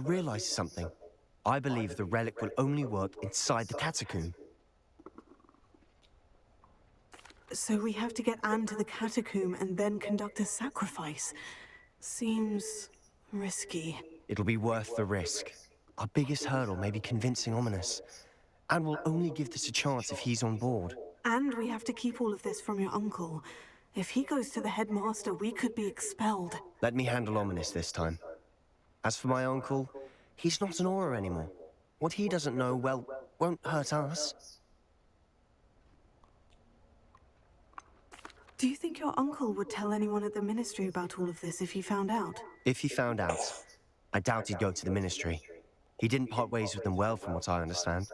realized something. I believe the relic will only work inside the catacomb. So we have to get Anne to the catacomb and then conduct a sacrifice. Seems risky. It'll be worth the risk. Our biggest hurdle may be convincing Ominis. And we'll only give this a chance if he's on board. And we have to keep all of this from your uncle. If he goes to the headmaster, we could be expelled. Let me handle Ominis this time. As for my uncle, he's not an Auror anymore. What he doesn't know, well, won't hurt us. Do you think your uncle would tell anyone at the Ministry about all of this if he found out? If he found out, I doubt he'd go to the Ministry. He didn't part ways with them well, from what I understand.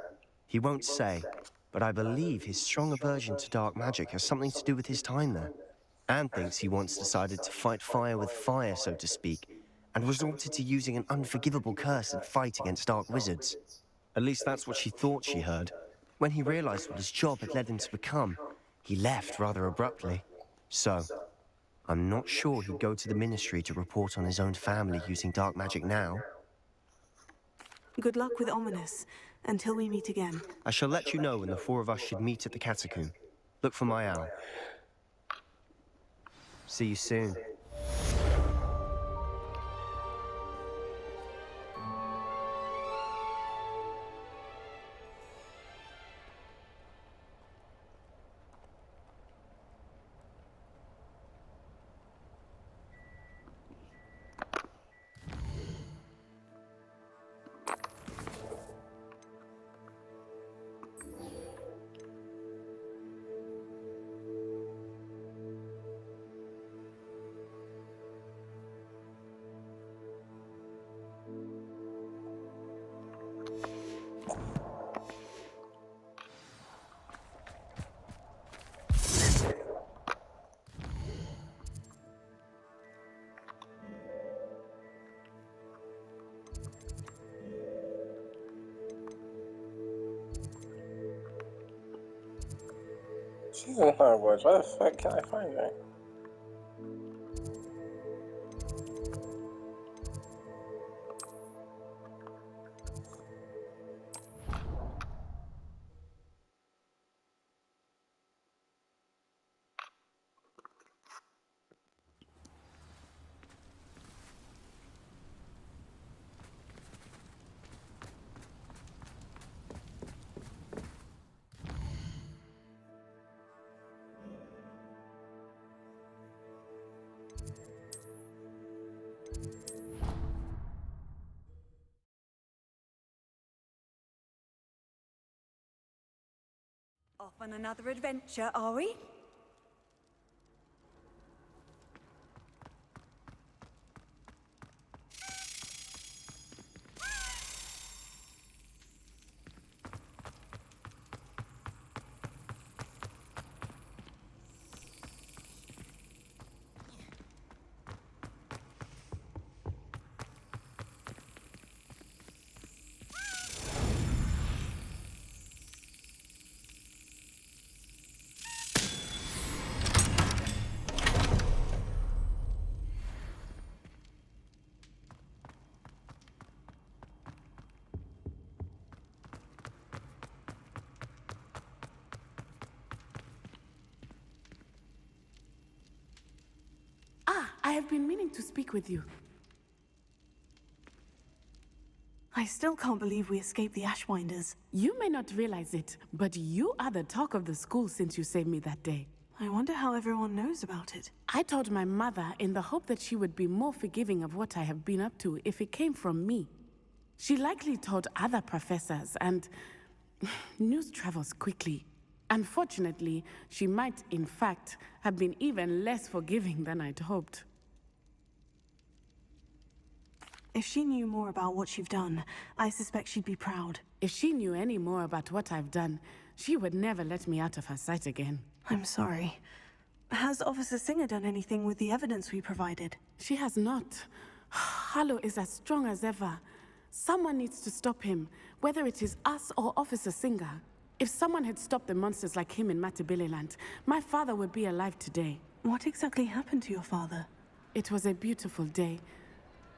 He won't say, but I believe his strong aversion to dark magic has something to do with his time there. Anne thinks he once decided to fight fire with fire, so to speak, and resorted to using an unforgivable curse in fight against dark wizards. At least that's what she thought she heard. When he realized what his job had led him to become, he left rather abruptly. So, I'm not sure he'd go to the Ministry to report on his own family using dark magic now. Good luck with Ominis, until we meet again. I shall let you know when the four of us should meet at the catacomb. Look for my owl. See you soon. She's in Hogwarts. Where the fuck can I find her? Off on another adventure, are we? I have been meaning to speak with you. I still can't believe we escaped the Ashwinders. You may not realize it, but you are the talk of the school since you saved me that day. I wonder how everyone knows about it. I told my mother in the hope that she would be more forgiving of what I have been up to if it came from me. She likely told other professors, and news travels quickly. Unfortunately, she might, in fact, have been even less forgiving than I'd hoped. If she knew more about what you've done, I suspect she'd be proud. If she knew any more about what I've done, she would never let me out of her sight again. I'm sorry. Has Officer Singer done anything with the evidence we provided? She has not. Harlow is as strong as ever. Someone needs to stop him, whether it is us or Officer Singer. If someone had stopped the monsters like him in Matabeleland, my father would be alive today. What exactly happened to your father? It was a beautiful day.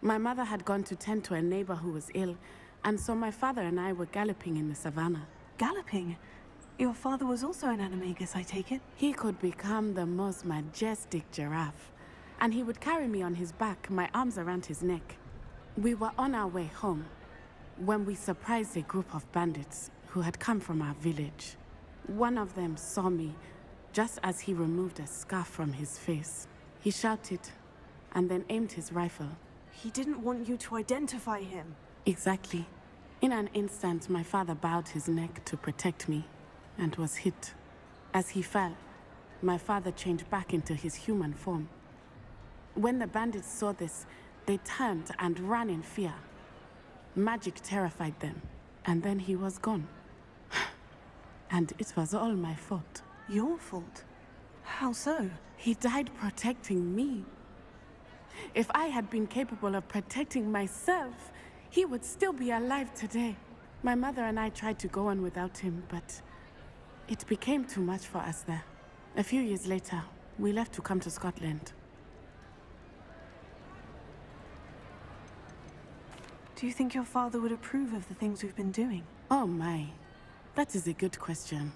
My mother had gone to tend to a neighbor who was ill, and so my father and I were galloping in the savannah. Galloping? Your father was also an animagus, I take it? He could become the most majestic giraffe, and he would carry me on his back, my arms around his neck. We were on our way home when we surprised a group of bandits who had come from our village. One of them saw me just as he removed a scarf from his face. He shouted and then aimed his rifle. He didn't want you to identify him. Exactly. In an instant, my father bowed his neck to protect me and was hit. As he fell, my father changed back into his human form. When the bandits saw this, they turned and ran in fear. Magic terrified them, and then he was gone. And it was all my fault. Your fault? How so? He died protecting me. If I had been capable of protecting myself, he would still be alive today. My mother and I tried to go on without him, but it became too much for us there. A few years later, we left to come to Scotland. Do you think your father would approve of the things we've been doing? Oh my, that is a good question.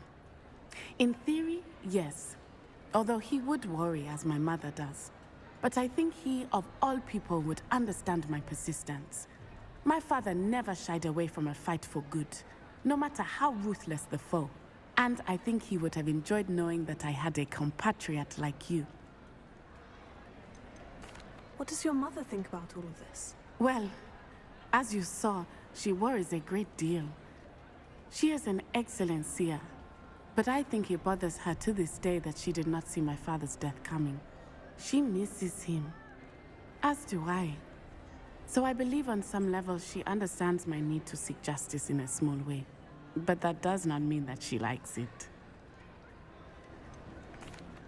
In theory, yes. Although he would worry as my mother does. But I think he, of all people, would understand my persistence. My father never shied away from a fight for good, no matter how ruthless the foe. And I think he would have enjoyed knowing that I had a compatriot like you. What does your mother think about all of this? Well, as you saw, she worries a great deal. She is an excellent seer, but I think it bothers her to this day that she did not see my father's death coming. She misses him, as do I. So I believe on some level she understands my need to seek justice in a small way. But that does not mean that she likes it.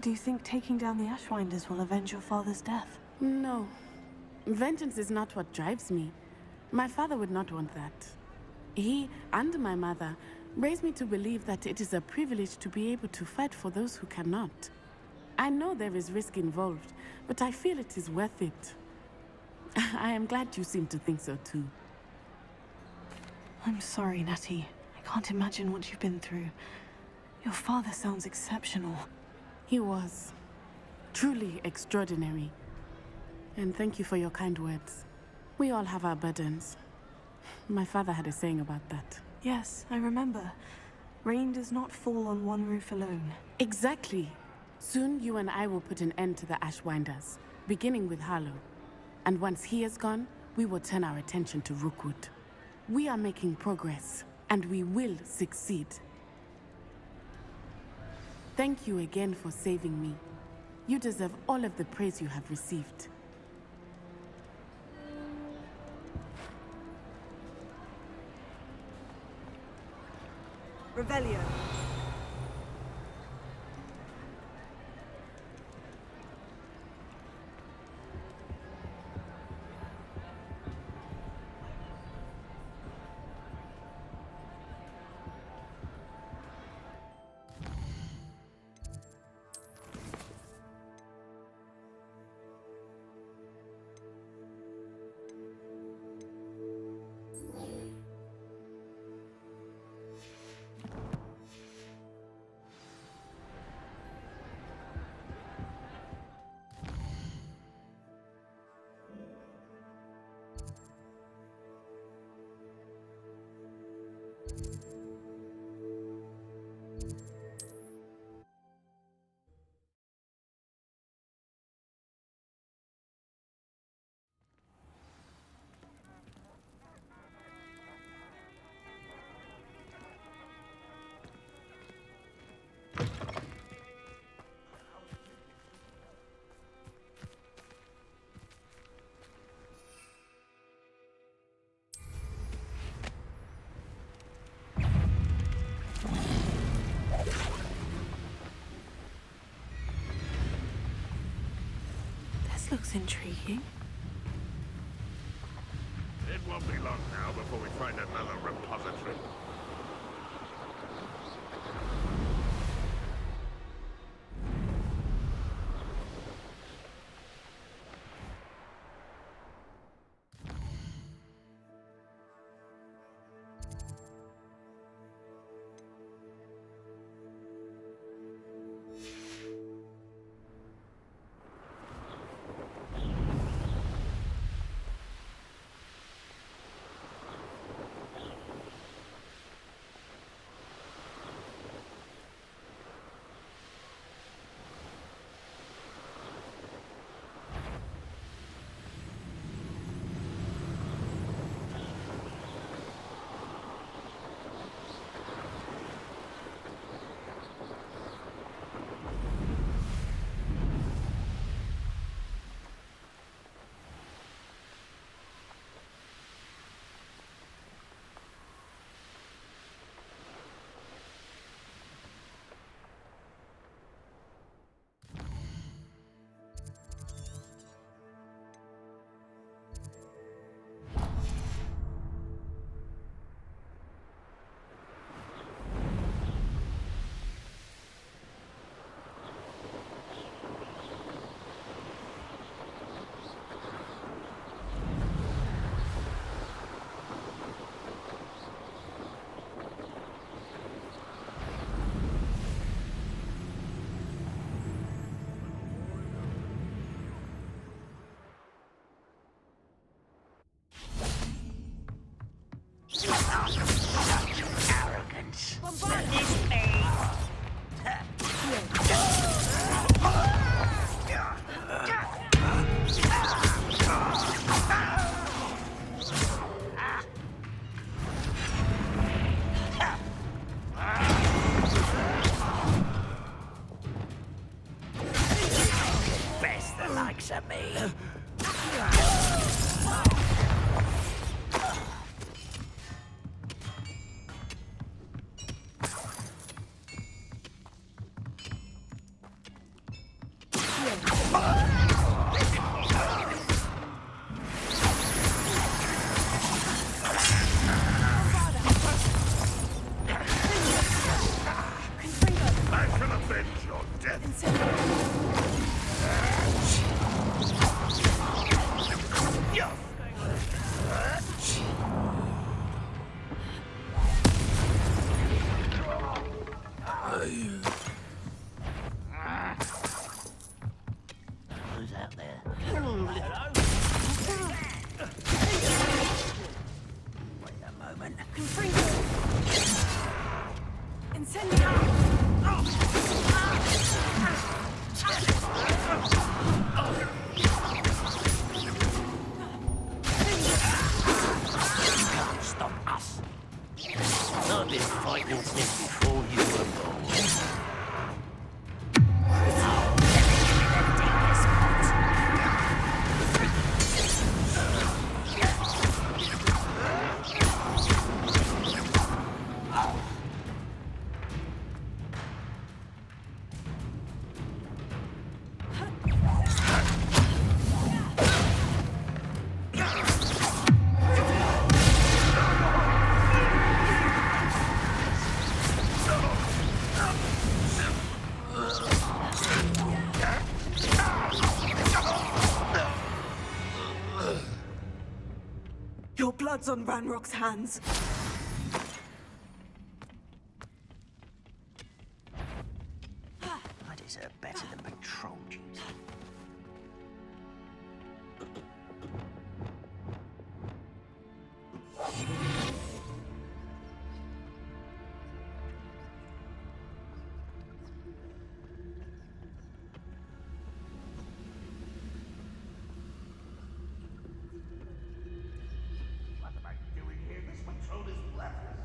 Do you think taking down the Ashwinders will avenge your father's death? No. Vengeance is not what drives me. My father would not want that. He and my mother raised me to believe that it is a privilege to be able to fight for those who cannot. I know there is risk involved, but I feel it is worth it. I am glad you seem to think so too. I'm sorry, Natty. I can't imagine what you've been through. Your father sounds exceptional. He was. Truly extraordinary. And thank you for your kind words. We all have our burdens. My father had a saying about that. Yes, I remember. Rain does not fall on one roof alone. Exactly. Soon you and I will put an end to the Ashwinders, beginning with Harlow. And once he is gone, we will turn our attention to Rookwood. We are making progress, and we will succeed. Thank you again for saving me. You deserve all of the praise you have received. Revelio. This looks intriguing. It won't be long now before we find another repository. Arrogance. This me. Best the likes of me. I shall avenge your death. Who's out there? Wait a moment. Can't stop us. I've been fighting since before you were born. Your blood's on Ranrock's hands. I deserve better than patrol duty. What am I doing here? This patrol is worthless.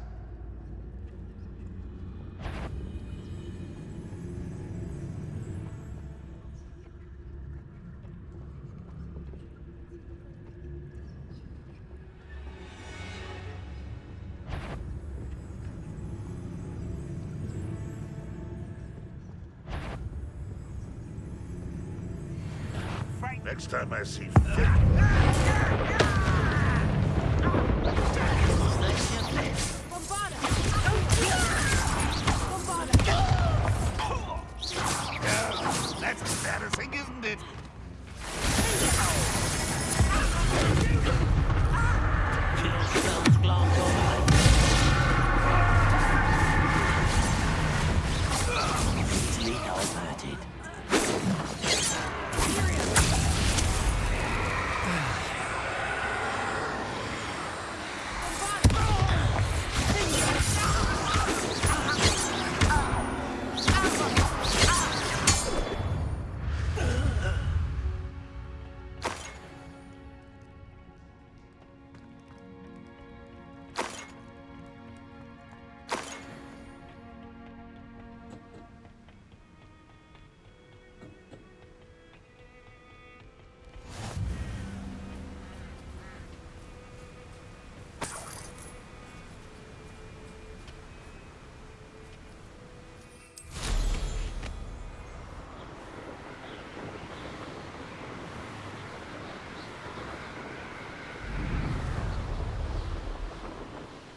Next time I see fit. That's embarrassing, isn't it? Easily diverted.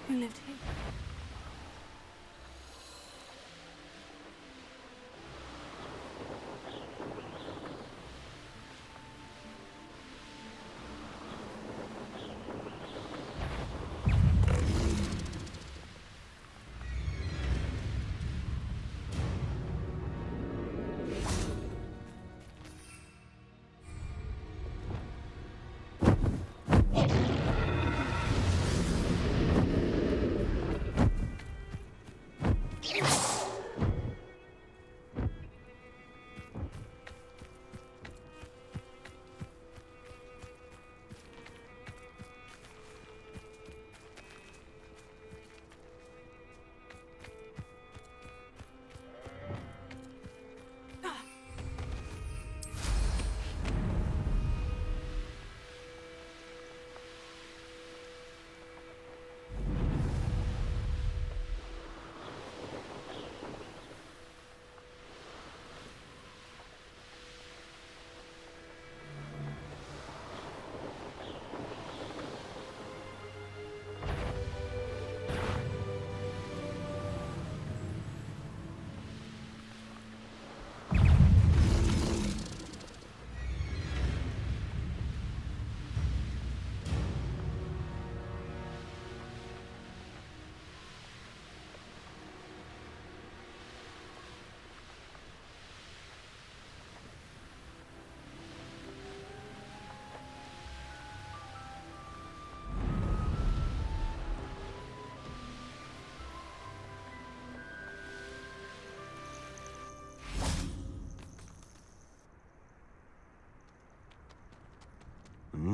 Who lived here?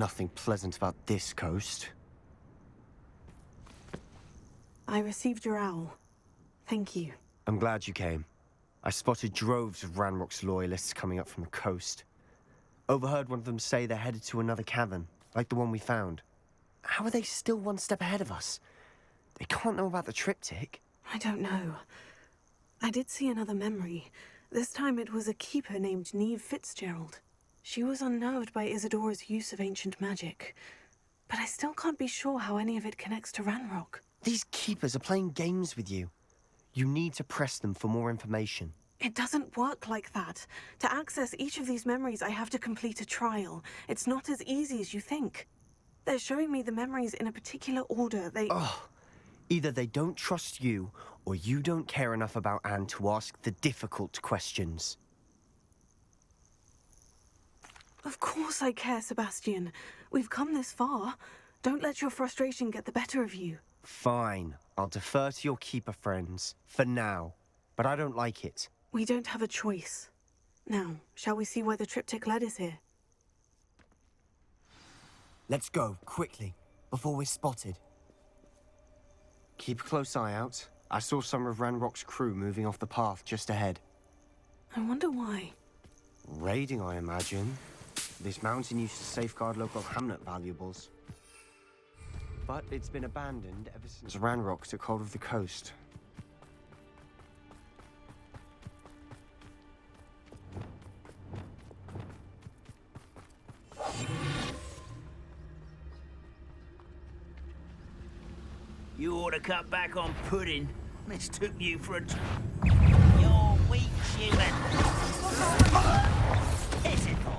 nothing pleasant about this coast. I received your owl. Thank you. I'm glad you came. I spotted droves of Ranrock's loyalists coming up from the coast. Overheard one of them say they're headed to another cavern, like the one we found. How are they still one step ahead of us? They can't know about the triptych. I don't know. I did see another memory. This time it was a keeper named Neve Fitzgerald. She was unnerved by Isidora's use of ancient magic. But I still can't be sure how any of it connects to Ranrock. These keepers are playing games with you. You need to press them for more information. It doesn't work like that. To access each of these memories, I have to complete a trial. It's not as easy as you think. They're showing me the memories in a particular order. Either they don't trust you, or you don't care enough about Anne to ask the difficult questions. Of course I care, Sebastian. We've come this far. Don't let your frustration get the better of you. Fine. I'll defer to your keeper friends, for now. But I don't like it. We don't have a choice. Now, shall we see why the triptych led us here? Let's go, quickly, before we're spotted. Keep a close eye out. I saw some of Ranrock's crew moving off the path just ahead. I wonder why. Raiding, I imagine. This mountain used to safeguard local hamlet valuables. But it's been abandoned ever since Ranrock took hold of the coast. You ought to cut back on pudding. This took you for a... You're weak, human. Pitiful.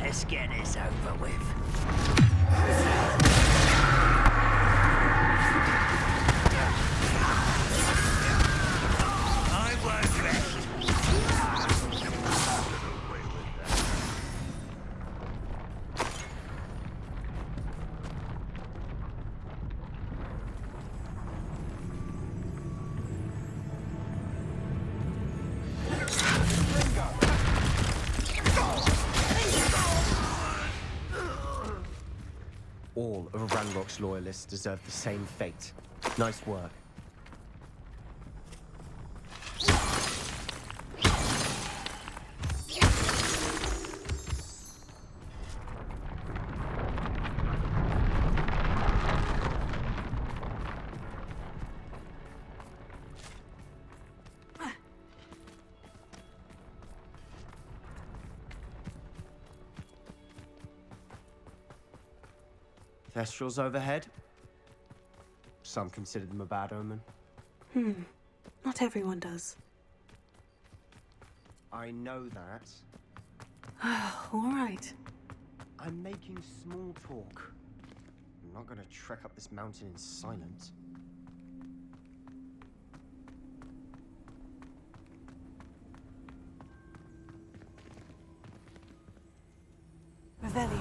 Let's get this over with. I won't rest. All of Ranrock's loyalists deserve the same fate. Nice work. Thestrals overhead. Some consider them a bad omen. Not everyone does. I know that. All right. I'm making small talk. I'm not gonna trek up this mountain in silence. Revelio.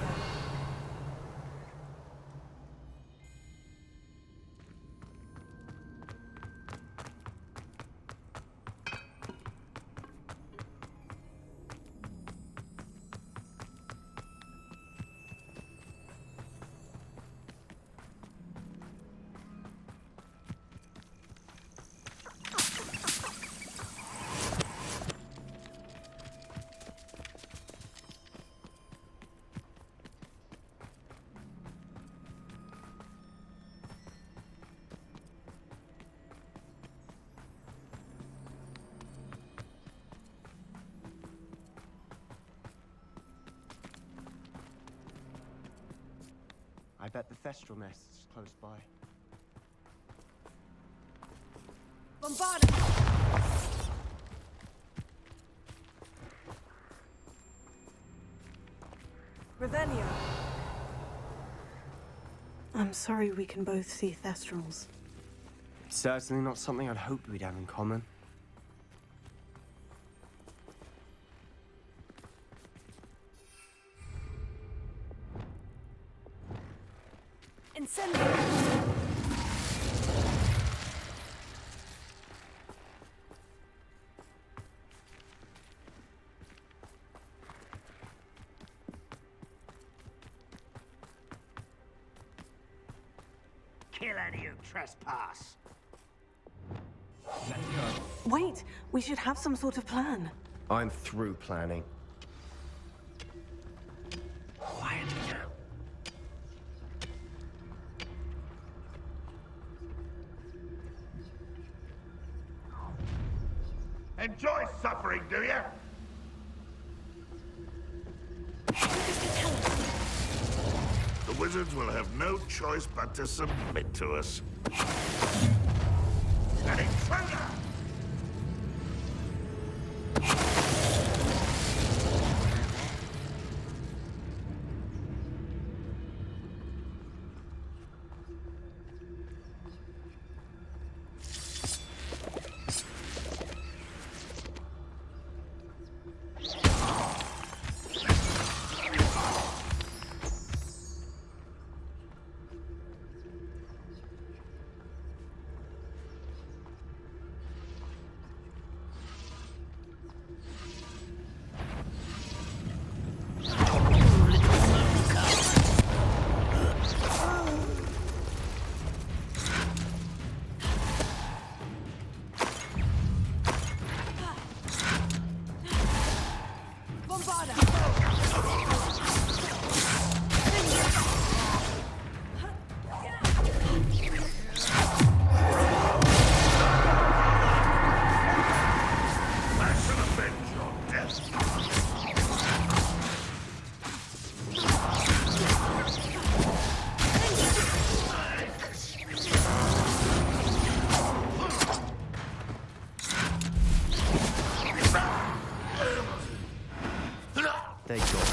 I bet the Thestral nest is close by. Bombard! Revelio. I'm sorry we can both see Thestrals. It's certainly not something I'd hoped we'd have in common. Incendio! Kill any who trespass. Wait, we should have some sort of plan. I'm through planning. Quietly now. Enjoy suffering, do you? The wizards will have no choice but to submit to us. An intruder! They got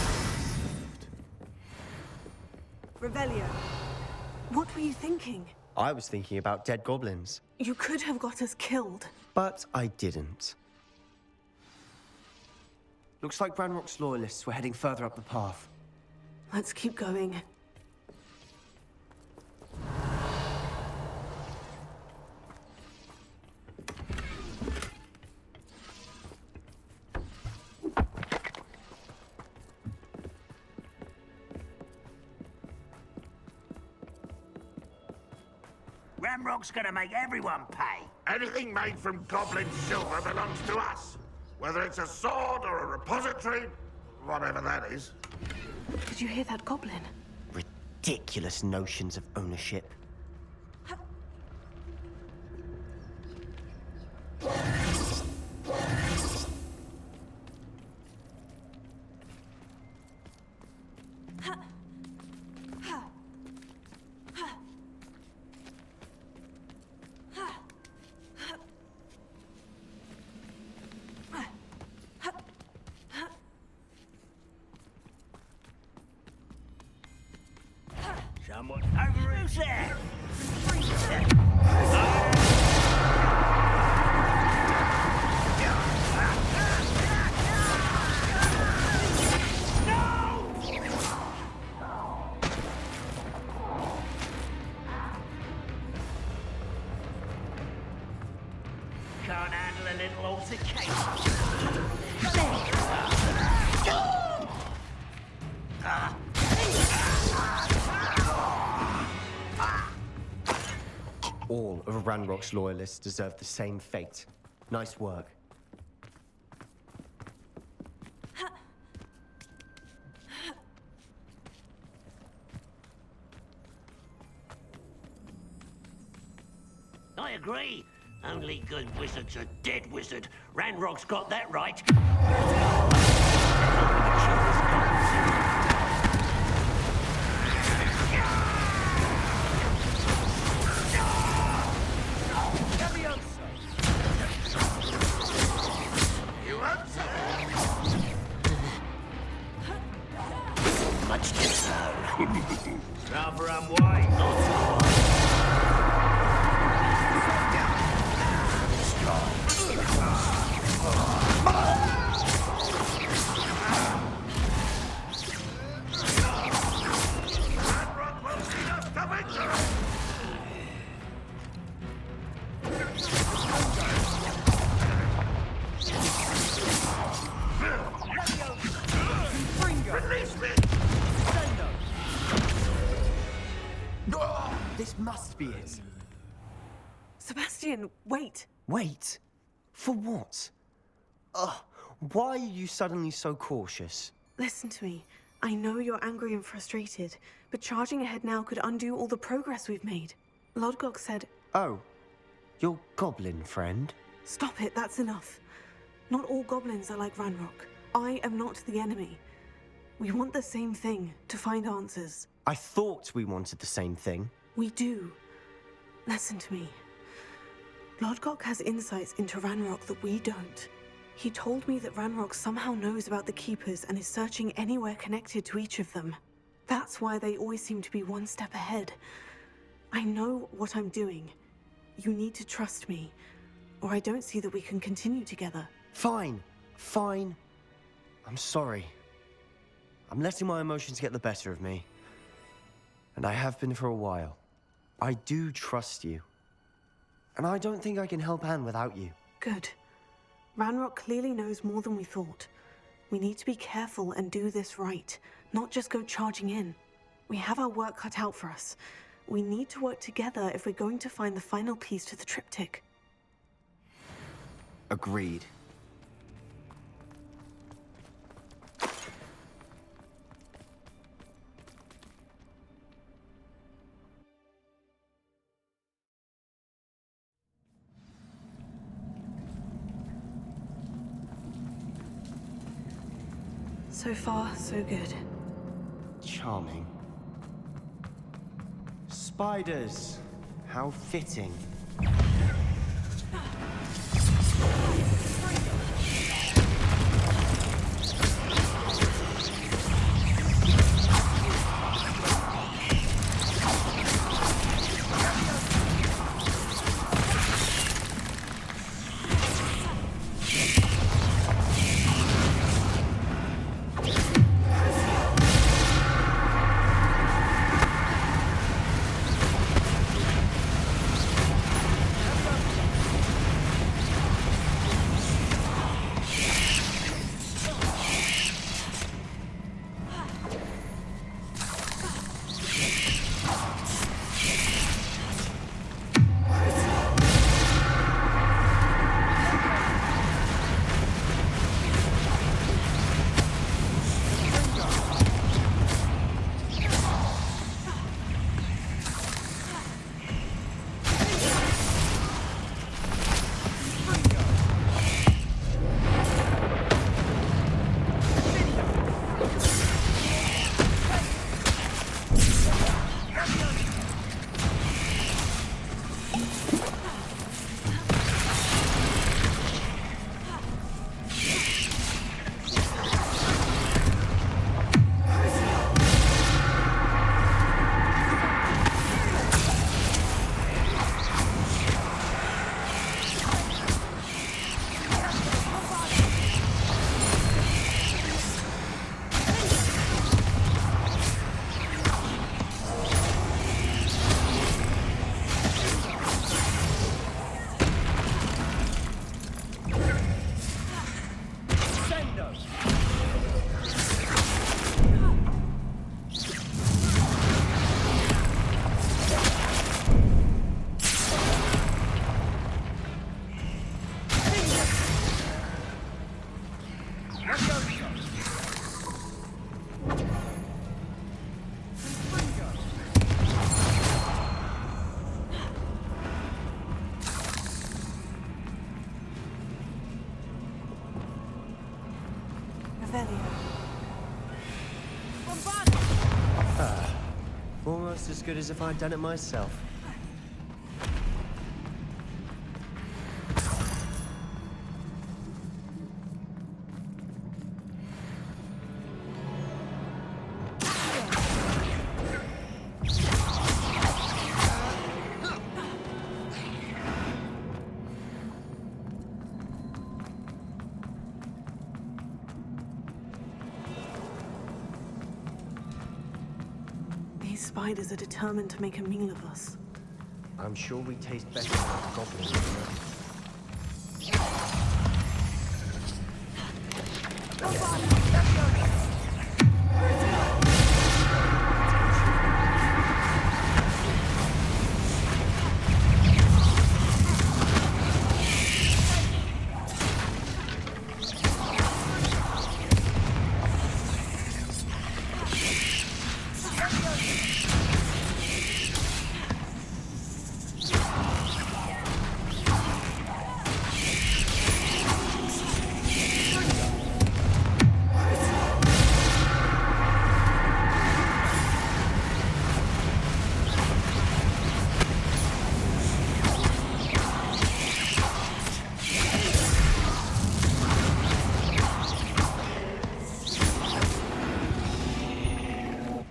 Revelio. What were you thinking? I was thinking about dead goblins, You could have got us killed. but I didn't. Looks like Ranrock's loyalists were heading further up the path. Let's keep going. Ranrock's gonna make everyone pay. Anything made from goblin silver belongs to us. Whether it's a sword or a repository, whatever that is. Did you hear that goblin? Ridiculous notions of ownership. Someone over who's there? Can't handle a little altercation. All of Ranrock's loyalists deserve the same fate. Nice work. I agree. Only good wizard's a dead wizard. Ranrock's got that right. Much too slow. Rather unwise, not so Ranrock will see us to victory! This must be it. Sebastian, wait! Wait. For what? Ugh. Why are you suddenly so cautious? Listen to me. I know you're angry and frustrated, but charging ahead now could undo all the progress we've made. Lodgok said, Oh, your goblin friend? stop it, that's enough. Not all goblins are like Ranrock. I am not the enemy. We want the same thing, to find answers. I thought we wanted the same thing. We do. Listen to me. Lodgok has insights into Ranrock that we don't. He told me that Ranrock somehow knows about the Keepers and is searching anywhere connected to each of them. That's why they always seem to be one step ahead. I know what I'm doing. You need to trust me, or I don't see that we can continue together. Fine. Fine. I'm sorry. I'm letting my emotions get the better of me. And I have been for a while. I do trust you. And I don't think I can help Anne without you. Good. Ranrock clearly knows more than we thought. We need to be careful and do this right, not just go charging in. We have our work cut out for us. We need to work together if we're going to find the final piece to the triptych. Agreed. So far, so good. Charming. Spiders. How fitting. Almost as good as if I'd done it myself. These spiders are determined to make a meal of us. I'm sure we taste better than the goblins.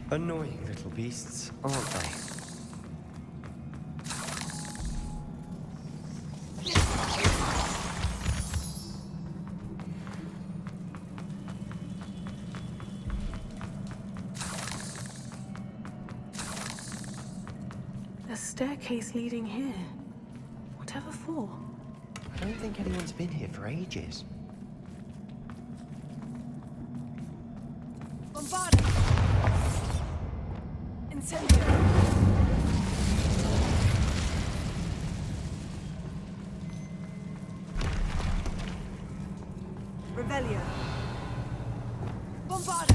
Annoying little beasts, aren't they? A staircase leading here. Whatever for? I don't think anyone's been here for ages. Bombarda! Incendio! Revelio! Bombarda!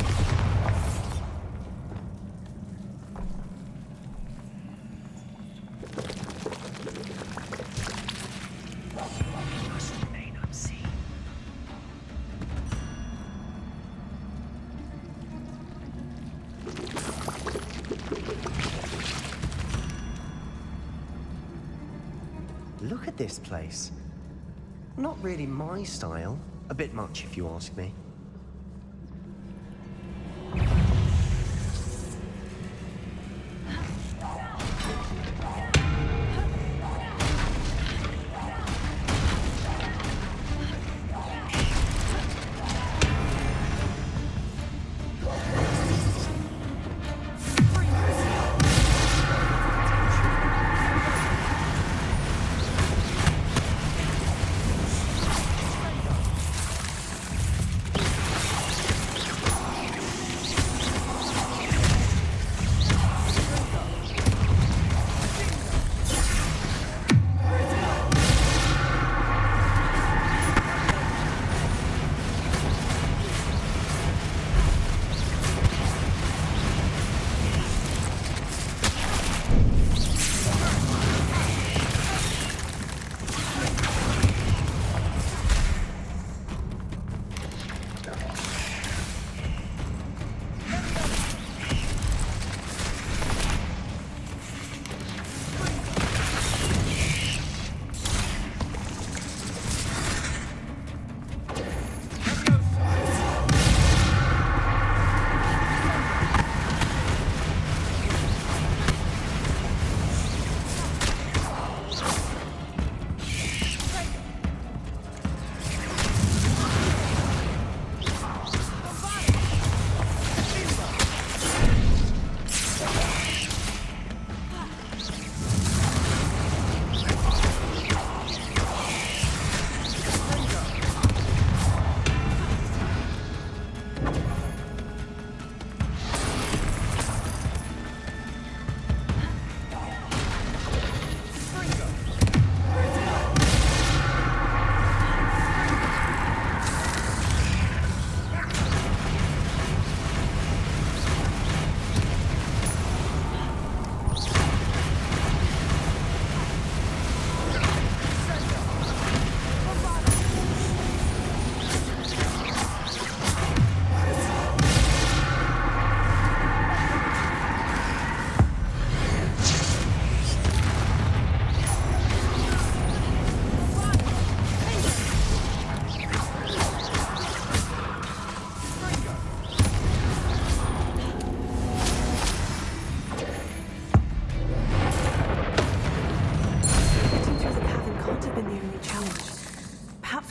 Look at this place. Not really my style. A bit much, if you ask me.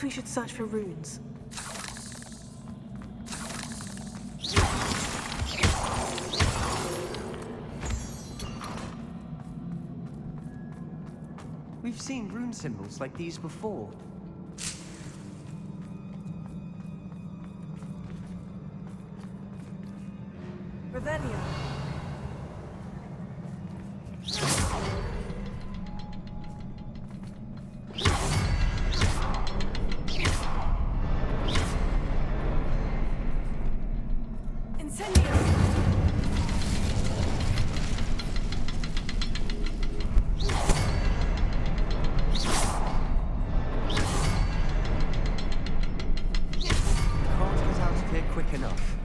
We should search for runes. We've seen rune symbols like these before. Revelio. Quick enough.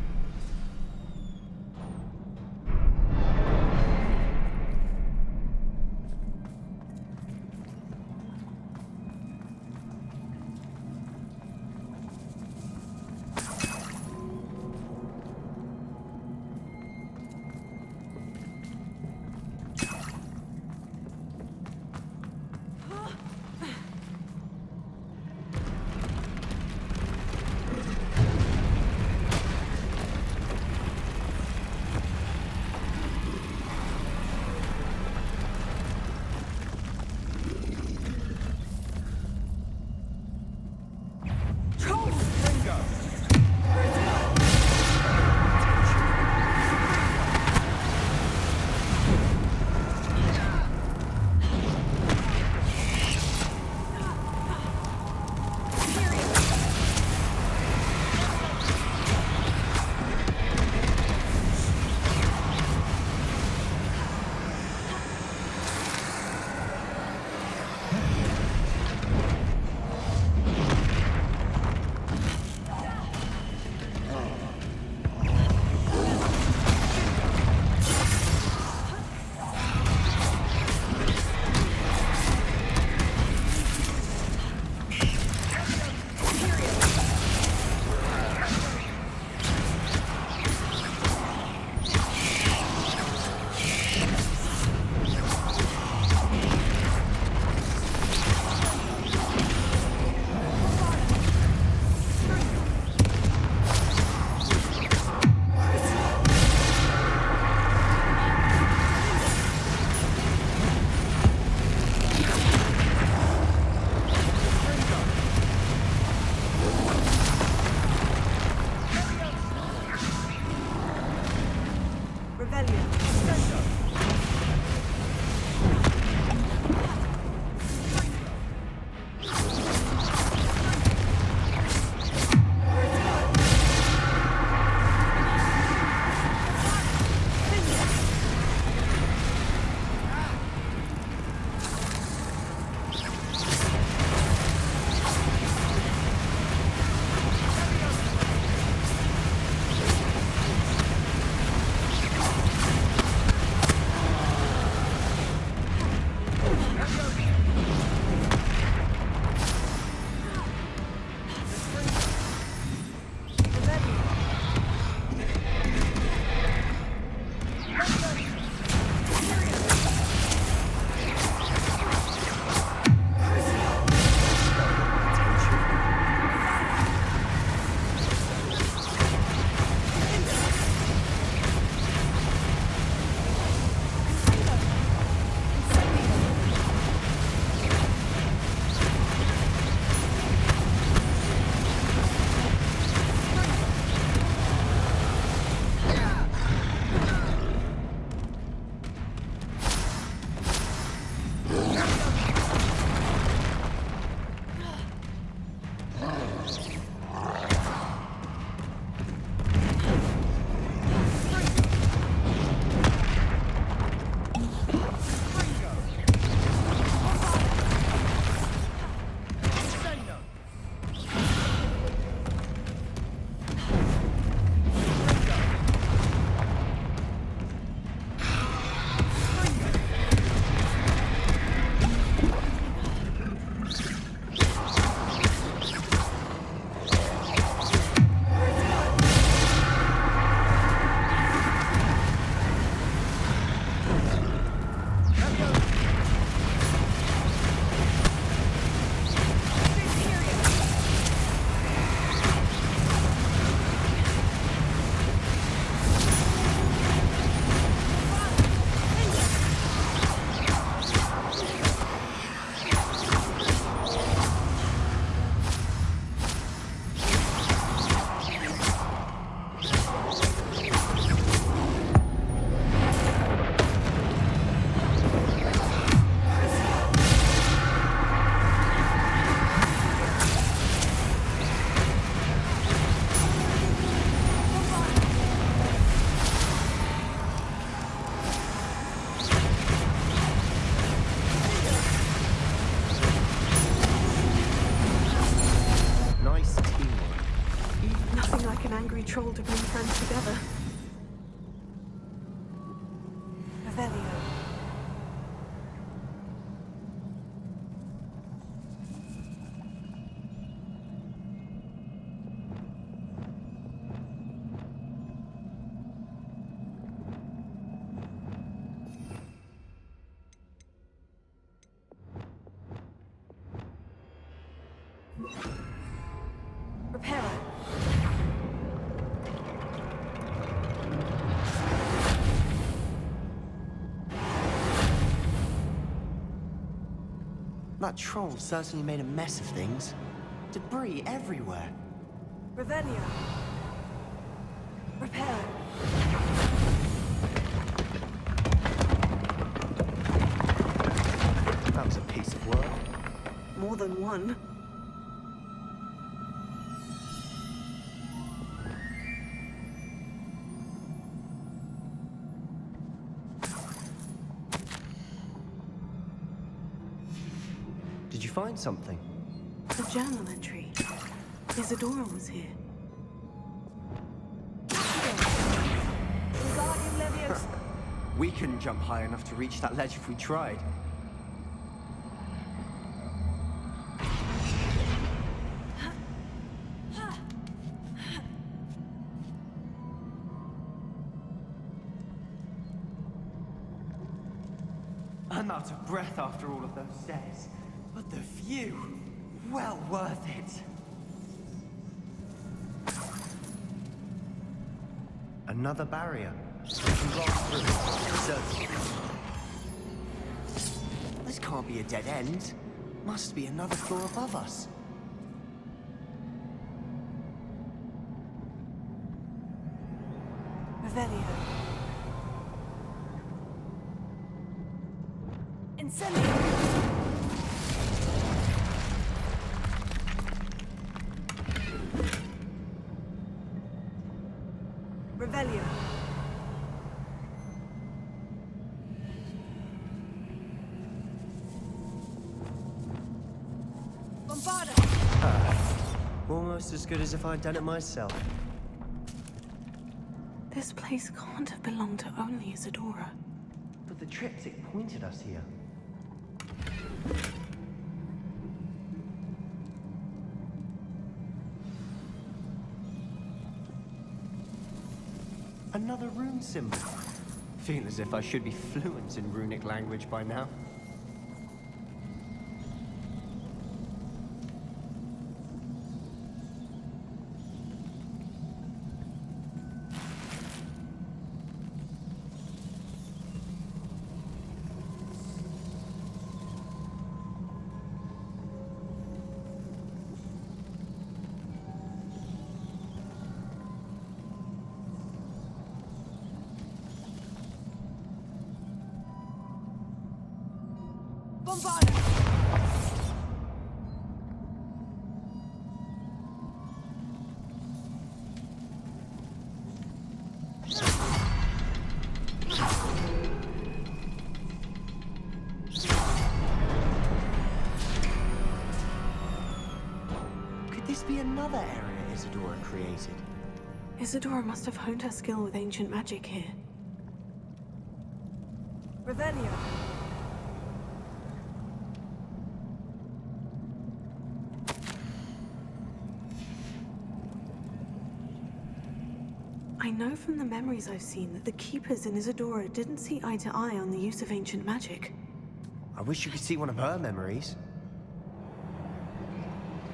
Troll to bring friends together. Revelio. Reparo. That troll certainly made a mess of things. Debris everywhere. Revelio. Reparo. That was a piece of work. More than one. Did you find something? A journal entry. Isadora was here. Guardian Leviosa. We couldn't jump high enough to reach that ledge if we tried. I'm out of breath after all of those stairs. But the view, well worth it. Another barrier. We can blast through. Certainly. This can't be a dead end. Must be another floor above us. Revelio. Incendio! Revelio. Bombarda! Almost as good as if I'd done it myself. This place can't have belonged to only Isadora. But the triptych pointed us here. Another rune symbol. Feel as if I should be fluent in runic language by now. Bombarda! Could this be another area Isadora created? Isadora must have honed her skill with ancient magic here. Revelio. I know from the memories I've seen that the Keepers in Isadora didn't see eye to eye on the use of ancient magic. I wish you could see one of her memories.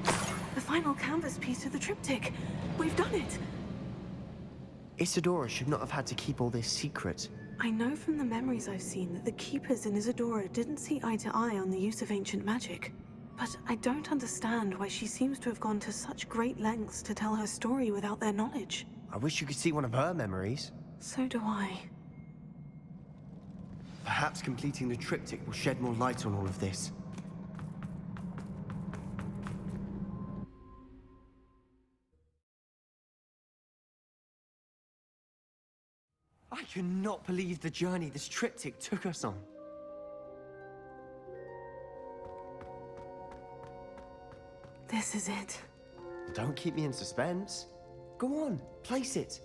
The final canvas piece of the triptych! We've done it! Isadora should not have had to keep all this secret. I know from the memories I've seen that the Keepers in Isadora didn't see eye to eye on the use of ancient magic. But I don't understand why she seems to have gone to such great lengths to tell her story without their knowledge. I wish you could see one of her memories. So do I. Perhaps completing the triptych will shed more light on all of this. I cannot believe the journey this triptych took us on. This is it. Don't keep me in suspense. Go on, place it.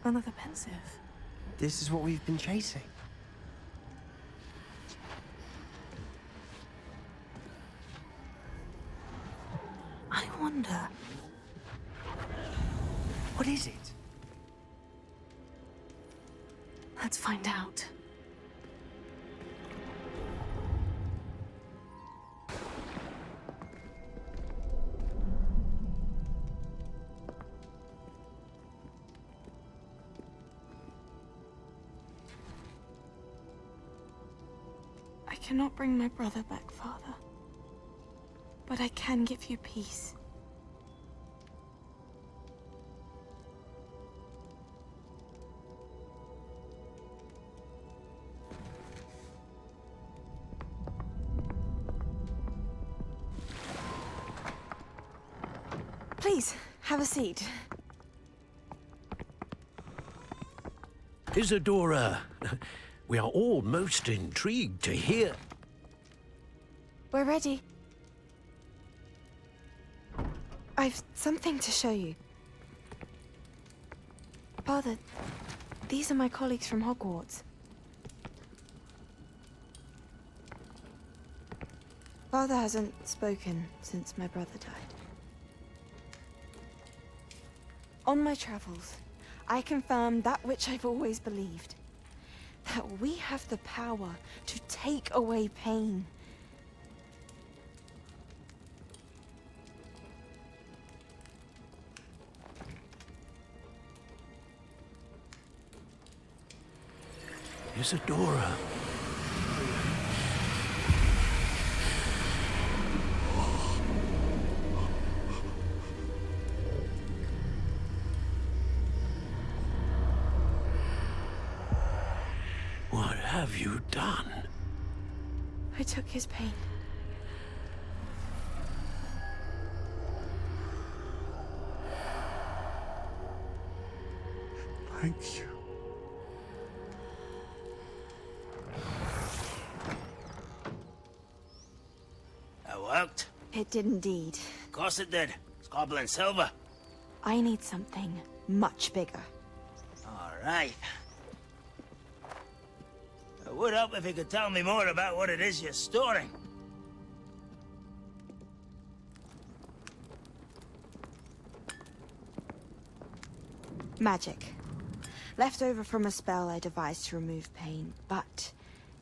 Another pensive. This is what we've been chasing. I wonder. What is it? Let's find out. I cannot bring my brother back, Father. But I can give you peace. Please, have a seat. Isadora, we are all most intrigued to hear. We're ready. I've something to show you. Father, these are my colleagues from Hogwarts. Father hasn't spoken since my brother died. On my travels, I confirmed that which I've always believed. That we have the power to take away pain. Isadora. have you done? I took his pain. Thank you. That worked. It did indeed. Of course it did. It's Goblin Silver. I need something much bigger. All right. It would help if you could tell me more about what it is you're storing. Magic. Left over from a spell I devised to remove pain, but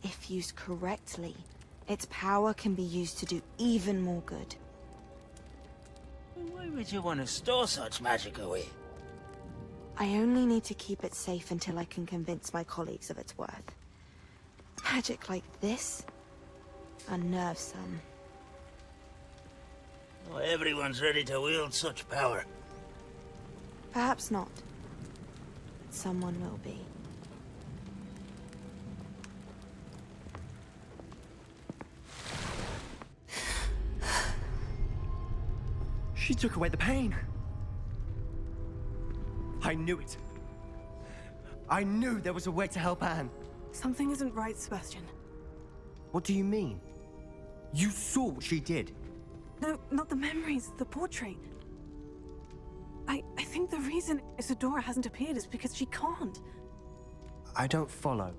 if used correctly, its power can be used to do even more good. Why would you want to store such magic away? I only need to keep it safe until I can convince my colleagues of its worth. Magic like this unnerves some. Not everyone's ready to wield such power. Perhaps not. But someone will be. She took away the pain. I knew it. I knew there was a way to help Anne. Something isn't right, Sebastian. What do you mean? You saw what she did. No, not the memories, the portrait. I think the reason Isadora hasn't appeared is because she can't. I don't follow.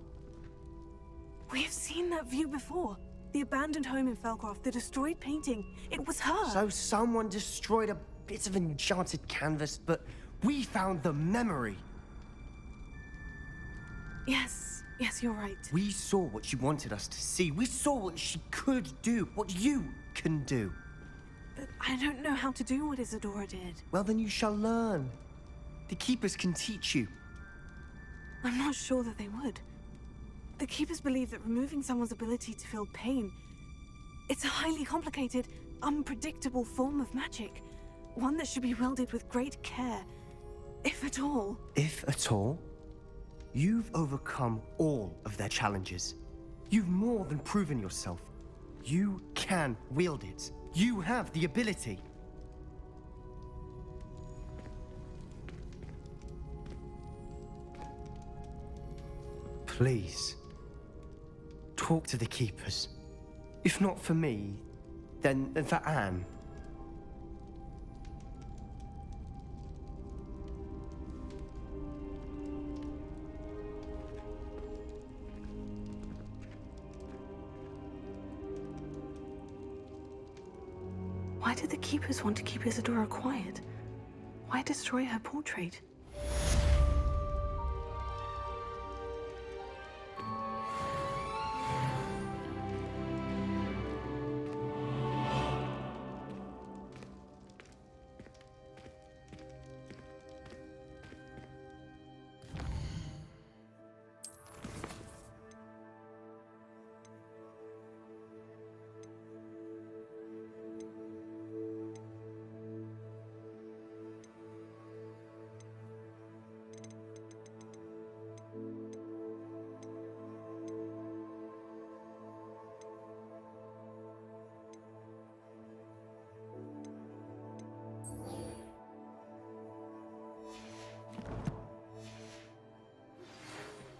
We have seen that view before. The abandoned home in Felcroft, the destroyed painting. It was her. So someone destroyed a bit of enchanted canvas, but we found the memory. Yes, you're right. We saw what she wanted us to see. We saw what she could do, what you can do. But I don't know how to do what Isadora did. Well, then you shall learn. The Keepers can teach you. I'm not sure that they would. The Keepers believe that removing someone's ability to feel pain, it's a highly complicated, unpredictable form of magic. One that should be wielded with great care, if at all. If at all? You've overcome all of their challenges. You've more than proven yourself. You can wield it. You have the ability. Please, talk to the Keepers. If not for me, then for Anne. Why did the Keepers want to keep Isadora quiet? Why destroy her portrait?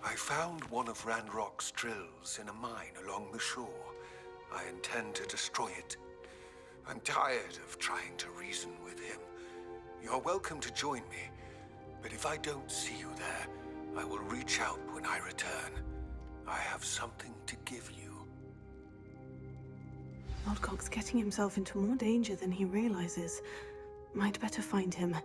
I found one of Ranrock's drills in a mine along the shore. I intend to destroy it. I'm tired of trying to reason with him. You're welcome to join me, but if I don't see you there, I will reach out when I return. I have something to give you. Lodgok's getting himself into more danger than he realizes. Might better find him.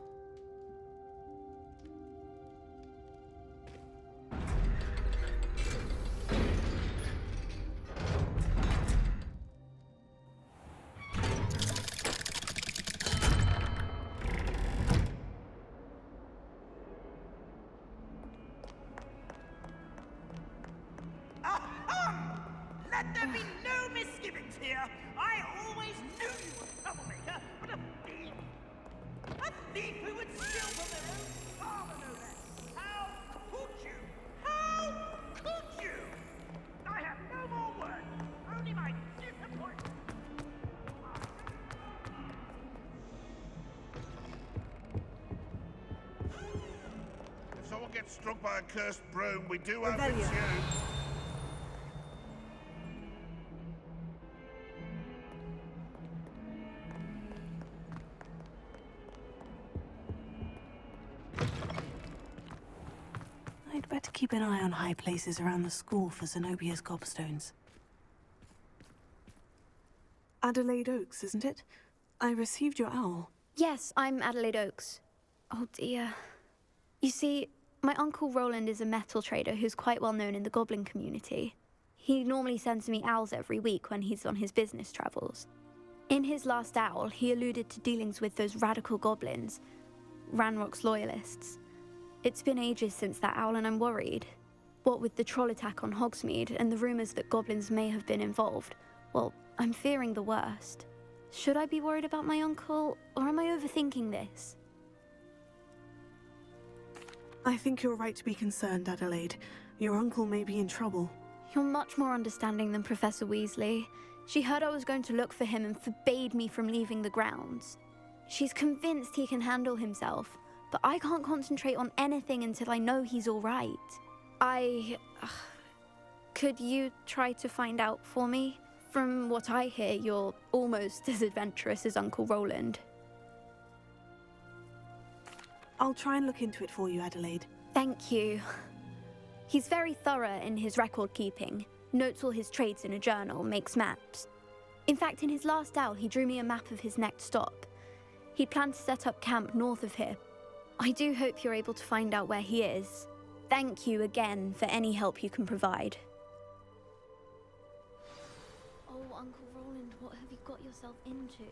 Let there be no misgivings here. I always knew you were a troublemaker, but a thief. A thief who would steal from their own father, no less. How could you? How could you? struck by a cursed broom, we do hope Revelio. it's you. I'd better keep an eye on high places around the school for Zenobia's gobstones. Adelaide Oaks, isn't it? I received your owl. Yes, I'm Adelaide Oaks. Oh dear. You see, my uncle Roland is a metal trader who's quite well known in the goblin community. He normally sends me owls every week when he's on his business travels. In his last owl, he alluded to dealings with those radical goblins, Ranrock's loyalists. It's been ages since that owl and I'm worried. What with the troll attack on Hogsmeade and the rumours that goblins may have been involved, well, I'm fearing the worst. Should I be worried about my uncle, or am I overthinking this? I think you're right to be concerned, Adelaide. Your uncle may be in trouble. You're much more understanding than Professor Weasley. She heard I was going to look for him and forbade me from leaving the grounds. She's convinced he can handle himself, but I can't concentrate on anything until I know he's all right. Could you try to find out for me? From what I hear, you're almost as adventurous as Uncle Roland. I'll try and look into it for you, Adelaide. Thank you. He's very thorough in his record keeping, notes all his trades in a journal, makes maps. In fact, in his last owl, he drew me a map of his next stop. He'd planned to set up camp north of here. I do hope you're able to find out where he is. Thank you again for any help you can provide. Oh, Uncle Roland, what have you got yourself into?